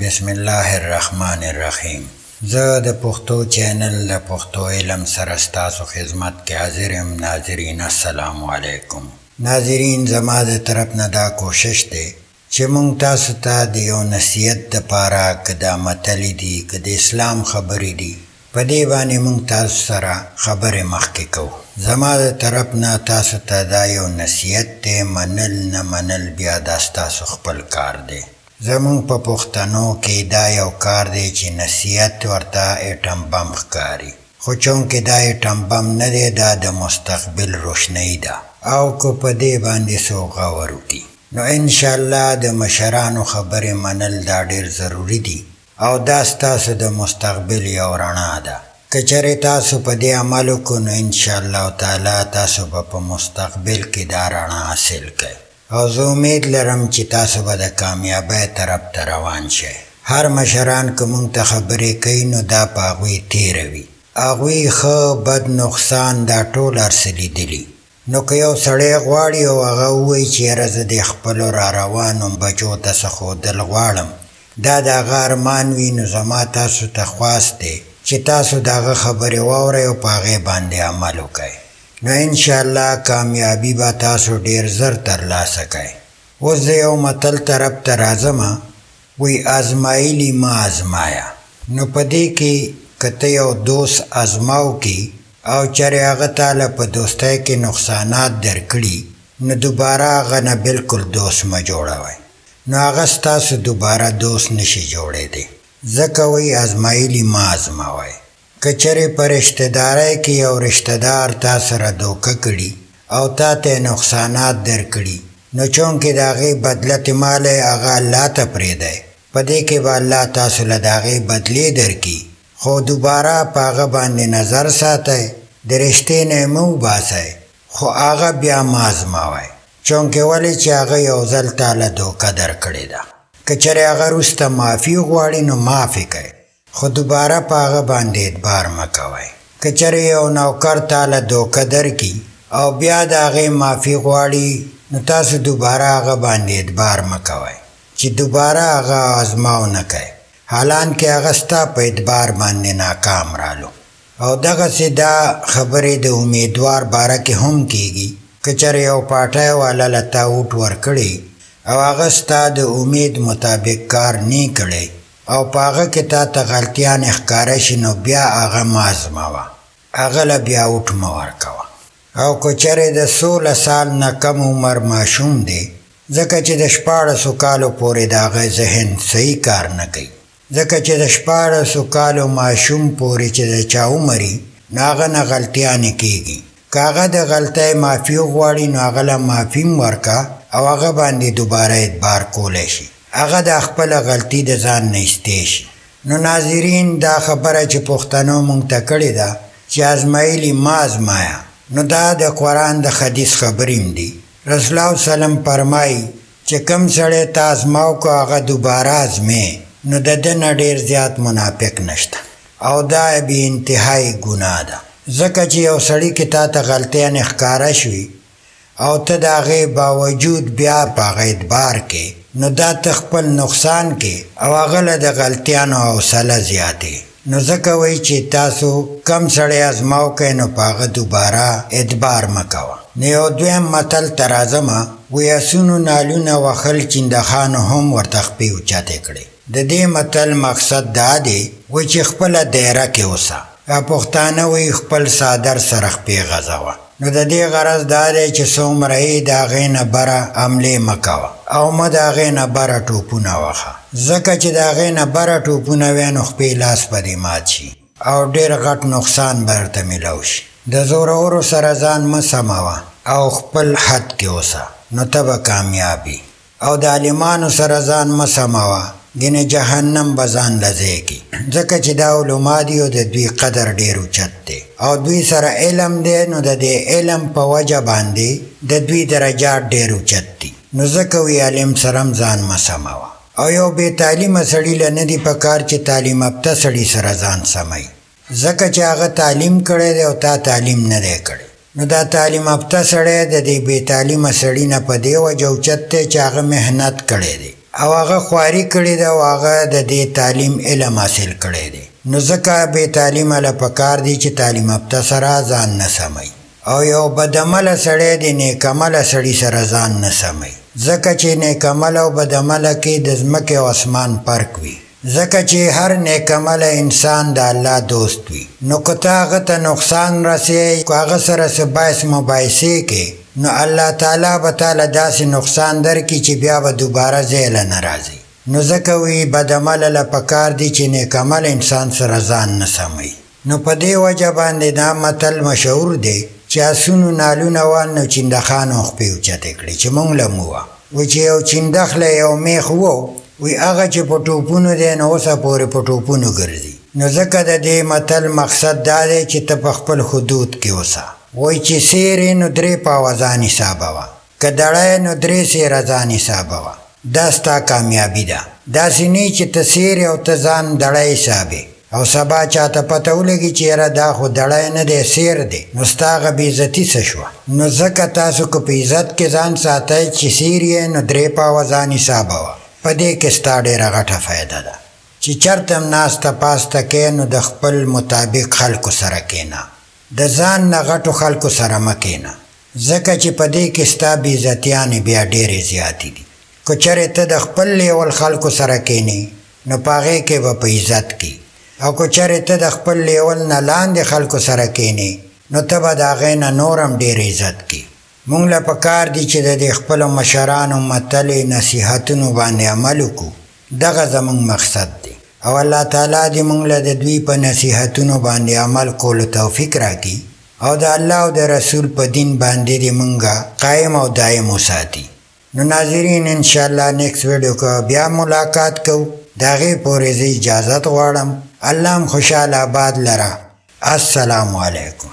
بسم الله الرحمن الرحیم. زه د پښتو چینل د پښتو علم سره ستاسو خدمت کې حاضر یم. ناظرین السلام علیکم. ناظرین زما د طرف نه دا کوشش دی چې مونږ تاسو ته د یو نصیحت دپاره که دا متلې دي که د اسلام خبرې دي په دې باندې مونږ تاسو سره خبرې مخکې کوو. زما د طرف نه تاسو ته دا یو نصیحت دی، منل نه منل بیا دا ستاسو خپل کار دی. زمونږ په پښتنو کې دا یو کار دی چې نصیحت ورته ایټم بم ښکاري، خو چونکې دا ایټم بم نه دی، دا د مستقبل روشنۍ ده او که په دې باندې څوک غور وکړي نو انشاءالله د مشرانو خبرې منل دا ډېر ضروري دي او دا ستاسو د مستقبل یو رڼا ده. که چېرې تاسو په دې عمل وکړو نو انشاءالله تعالی تاسو به په مستقبل کې دا رڼا حاصل کړئ او زه امید لرم چې تاسو به د کامیابۍ طرف ته روان شئ. هر مشران که مونږ ته خبرې کوي نو دا په هغوی تېره وي، هغوی ښه بد نقصان دا ټول هر څه لیدلي. نو که یو سړی غواړي او هغه ووایي چې یاره زه د خپلو را روانو بچو ته څه ښودل غواړم، دا د هغه ارمان وي، نو زما تاسو ته خواست دی چې تاسو د هغه خبرې واورئ او په هغې باندې عمل وکئ، نو انشاءالله کامیابي به تاسو ډېر زر ترلاسه کئ. اوس د یو متل طرف ته راځم، وی ازمایلي مه ازمایه. نو په دې کې که ته یو دوست ازماو کې او چېرې هغه تاله په دوستۍ کې نقصانات درکړي نو دوباره هغه نه بلکل دوست مه جوړوئ، نو هغه ستاسو دوباره دوست نشي جوړېدی. ځکه وی ازمایلي مه ازماوئ. که چېرې په رشتهدارۍ کې یو رشتهدار تا سره دوکه کړي او تا ته نقصانات درکړي نو چونکې د هغې بدله تمالی هغه الله ته پرېږدئ، په دې کې به الله تاسو له د هغې بدلې درکړي، خو دوباره په هغه باندې نظر ساتئ، د رشتې نه یې مه وباسئ، خو هغه بیا مه ازماوئ، چونکې ولې چې هغه یو ځل تاله دوکه درکړې ده. که چېرې هغه وروسته معافي غواړي نو معافي کئ، خو دوباره په هغه باندې اعتبار مه کوئ. که چېرې یو نوکر تاله دوکه درکړي او بیا د هغې معافي غواړي نو تاسو دوباره هغه باندې اعتبار مه کوئ چې دوباره هغه ازماو نه کوئ، حالانکې هغه ستا په اعتبار باندې ناکام رالو. او دغسې دا خبرې د امیدوار باره کې هم کېږي. که چېرې یو پاټی والا له تا اوټ ورکړي او هغه ستا د امید مطابق کار نه کړی او په هغه کې تا ته غلطیانې ښکاره شي نو بیا هغه مه ازموه، هغه له بیا اوټ مه ورکوه. او که چېرې د 16 سال نه کم عمر ماشوم دی، ځکه چې د 14 کالو پورې د هغه ذهن صحیح کار نه کوي، ځکه چې د 14 کالو ماشوم پورې چې د چا عمر وي نو هغه نه غلطیانې کېږي. که هغه د غلطۍ معافي غواړي نو هغه له معافي م ورکه او هغه باندې دوباره اعتبار کولی شي، هغه د خپله غلطي د ځان نه ایستی شي. نو ناظرین دا خبره چې پښتنو مونږ ته کړې ده چې ازمایلي مه ازمایه، نو دا د قرآن د حدیث خبرې م دي. رسول الله وسلم فرمایي چې کوم سړی ته ازماو کو هغه دوباره ازمې نو د ده نه ډېر زیات منافق نشته او دا بې انتهایي ګناه ده. ځکه چې یو سړي کې تا ته غلطیانې ښکاره شوي او ته د هغې باوجود بیا په هغه اعتبار کې نو دا ته خپل نقصان کې او هغه له د غلطیانو حوصله زیاتې. نو ځکه وایي چې تاسو کم سړی ازماو کوئ نو په هغه دوباره اعتبار مه کوه. نو یو دویم متل ته راځم، وایي اسونو نالونه وهل چندخانو هم ورته خپې اوچتې کړې. د دې متل مقصد دا دی وایي چې خپله دایره کې اوسه، پښتانه وایي خپل څادر سره خپې غځوه. نو د دې غرض دا دی چې څومره یې د هغې نه بره حملې مه کوه او مه د هغې نه بره ټوپونه وهه، ځکه چې د هغې نه بره ټوپونه وی نو خپې لاس به دې مات شي او ډېر غټ نقصان به درته میلاو شي. د زورورو سره ځان مه سموه او خپل حد کې اوسه نو ته به کامیابي. او د عالمانو سره ځان مه سموه، ګینې جهنم به ځان له ځای کړي، ځکه چې دا علما دي او د دوی قدر ډېر اوچت دی او دوی سره علم دی، نو د دې علم په وجه باندې د دوی درجات ډېر اوچت دي. نو ځکه وی عالم سره هم ځان مه سموه. او یو بې تعلیمه سړي له نه دي په کار چې تعلیم یافته سړي سره ځان سموي، ځکه چې هغه تعلیم کړی دی او تا تعلیم نه دی کړی. نو دا تعلیم یافته سړی د دې بې تعلیمه سړي نه په دې وجه اوچت دی چې هغه محنت کړی دی، او هغه خواري کړې ده او هغه د دې تعلیم علم حاصل کړی دی. نو ځکه بې تعلیمه له پکار دی چې تعلیم یافته سره ځان نه سموي او یو بدعمله سړی د نیکعمله سړي سره ځان نه سموي، ځکه چې نیکعمله او بدعمله کې د ځمکې او اسمان فرق وي، ځکه چې هر نیکعمله انسان د الله دوست وي. نو که ته هغه ته نقصان رسوي، که هغه سره څه باعث مباحثې کې، نو الله تعالی به تاله داسې نقصان درکړي چې بیا به دوباره ځایله نه راځي. نو ځکه وی بدعمله له پکار دی چې نیکعمل انسان سره ځان نه سموي. نو په دې وجه باندې دا متل مشهور دی چې اسونو نالونه وال نو چندخانو خپې اوچتې کړې چې مونږ له مو وه. وی چې یو چندخ له یو میخ وو، وی هغه چې په ټوپونو دی نو اوسه پورې په ټوپونو ګرځي. نو ځکه د دې متل مقصد دا دی چې ته په خپل حدود کې اوسه. وی چې سیر نو 3 پاوه ځان حسابوه، که دړی نو 3 سیره ځان حسابوه. دا ستا کامیابي ده. داسې نه چې ته سیر او ته ځان دړی حسابې او سبا چاته پته ولګي چې یاره دا خو دړی نه دی سیر دی، نو ستا هغه بېعزتي څه شوه؟ نو ځکه تاسو که په عزت کې ځان ساتئ چې سیر یې نو 3 پاوه ځان حسابوه. په دې کې ستا ډېره غټه فایده ده چې چېرته هم ناسته پاسته کې نو د خپل مطابق خلکو سره کښېنه، د ځان نه غټو خلکو سره مه کښېنه، ځکه چې په دې کې ستا بېعزتیانې بیا ډېرې زیاتې دي. که چېرې ته د خپل لیول خلکو سره کښېنې نو په هغې کې به په عزت کې، او که چېرې ته د خپل لیول نه لاندې خلکو سره کښېنې نو ته به د هغې نه نور هم ډېر عزت کې. مونږ له پکار دي چې د دې خپلو مشرانو متلې نصیحتونو باندې عمل وکړو. دغه زموږ مقصد دی او الله تعالی دې مونږ له د دوی په نصیحتونو باندې عمل کولو توفیق راکړي او د الله او د رسول په دین باندې دې مونږ قایم او دایم وساتي. نو ناظرین انشاءالله نیکس ویډیو که بیا ملاقات کوو، د هغې پورې زه اجازت غواړم. الله هم خوشحال آباد لره. السلام علیکم.